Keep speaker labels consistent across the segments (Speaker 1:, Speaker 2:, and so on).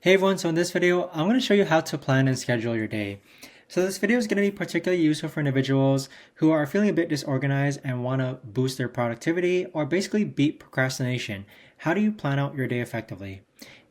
Speaker 1: Hey everyone, so in this video, I'm going to show you how to plan and schedule your day. So this video is going to be particularly useful for individuals who are feeling a bit disorganized and want to boost their productivity or basically beat procrastination. How do you plan out your day effectively?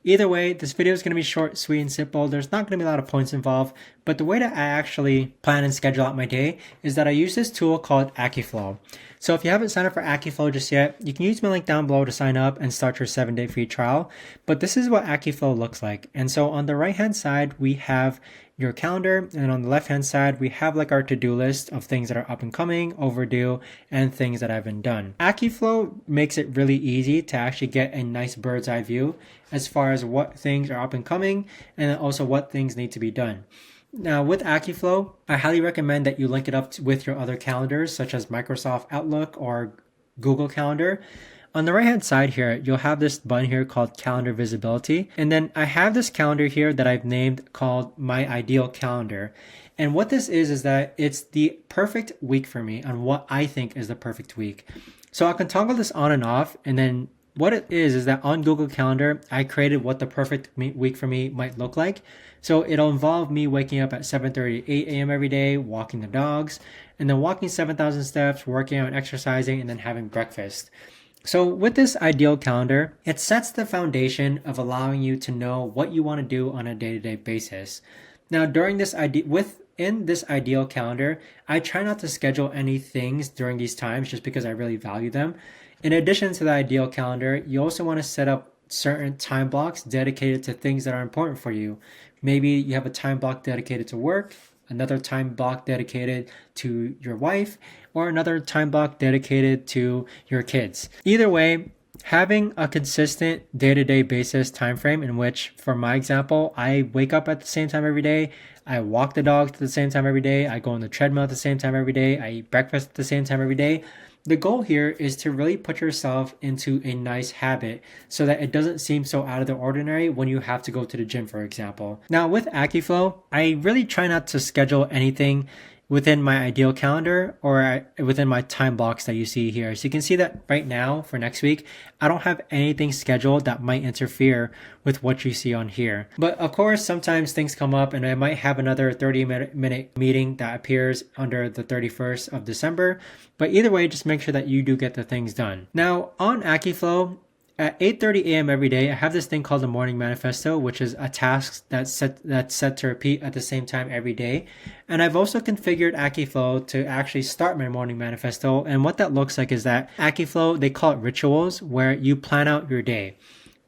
Speaker 1: Either way, this video is going to be short, sweet, and simple. There's not going to be a lot of points involved, but the way that I actually plan and schedule out my day is that I use this tool called Akiflow. So if you haven't signed up for Akiflow just yet, you can use my link down below to sign up and start your 7-day free trial. But this is what Akiflow looks like. And so on the right-hand side, we have your calendar, and on the left-hand side, we have like our to-do list of things that are up and coming, overdue, and things that haven't done. Akiflow makes it really easy to actually get a nice bird's eye view as far as what things are up and coming, and then also what things need to be done. Now with Akiflow, I highly recommend that you link it up with your other calendars such as Microsoft Outlook or Google Calendar. On the right hand side here, you'll have this button here called Calendar Visibility. And then I have this calendar here that I've named called My Ideal Calendar. And what this is that it's the perfect week for me on what I think is the perfect week. So I can toggle this on and off, and then what it is that on Google Calendar, I created what the perfect week for me might look like. So it'll involve me waking up at 7:30, 8 a.m. every day, walking the dogs, and then walking 7,000 steps, working out and exercising, and then having breakfast. So with this ideal calendar, it sets the foundation of allowing you to know what you want to do on a day-to-day basis. Now during this within this ideal calendar, I try not to schedule any things during these times just because I really value them. In addition to the ideal calendar, you also want to set up certain time blocks dedicated to things that are important for you. Maybe you have a time block dedicated to work, another time block dedicated to your wife, or another time block dedicated to your kids. Either way, having a consistent day-to-day basis time frame in which, for my example, I wake up at the same time every day, I walk the dogs at the same time every day, I go on the treadmill at the same time every day, I eat breakfast at the same time every day. The goal here is to really put yourself into a nice habit so that it doesn't seem so out of the ordinary when you have to go to the gym, for example. Now with Akiflow, I really try not to schedule anything within my ideal calendar or within my time blocks that you see here. So you can see that right now for next week, I don't have anything scheduled that might interfere with what you see on here. But of course, sometimes things come up and I might have another 30-minute meeting that appears under the 31st of December. But either way, just make sure that you do get the things done. Now on Akiflow, at 8:30 a.m. every day, I have this thing called the Morning Manifesto, which is a task that's set to repeat at the same time every day. And I've also configured Akiflow to actually start my Morning Manifesto. And what that looks like is that Akiflow, they call it rituals, where you plan out your day.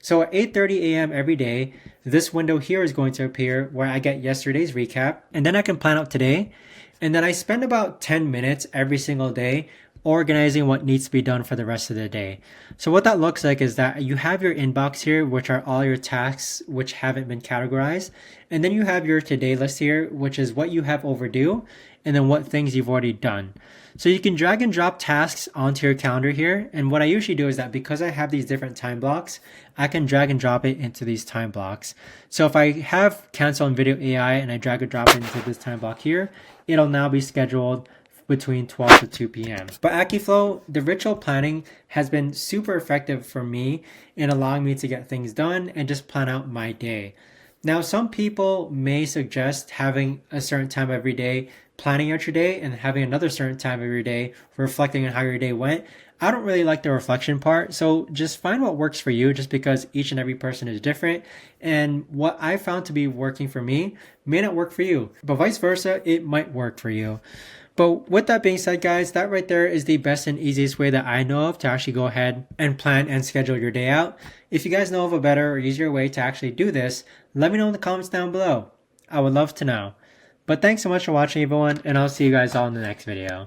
Speaker 1: So at 8:30 a.m. every day, this window here is going to appear where I get yesterday's recap. And then I can plan out today. And then I spend about 10 minutes every single day organizing what needs to be done for the rest of the day. So what that looks like is that you have your inbox here, which are all your tasks which haven't been categorized. And then you have your today list here, which is what you have overdue, and then what things you've already done. So you can drag and drop tasks onto your calendar here. And what I usually do is that because I have these different time blocks, I can drag and drop it into these time blocks. So if I have cancel on video AI and I drag and drop it into this time block here, it'll now be scheduled between 12 to 2 p.m. But Akiflow, the ritual planning has been super effective for me in allowing me to get things done and just plan out my day. Now, some people may suggest having a certain time every day planning out your day and having another certain time every day reflecting on how your day went. I don't really like the reflection part, so just find what works for you just because each and every person is different. And what I found to be working for me may not work for you, but vice versa, it might work for you. But with that being said, guys, that right there is the best and easiest way that I know of to actually go ahead and plan and schedule your day out. If you guys know of a better or easier way to actually do this, let me know in the comments down below. I would love to know. But thanks so much for watching, everyone, and I'll see you guys all in the next video.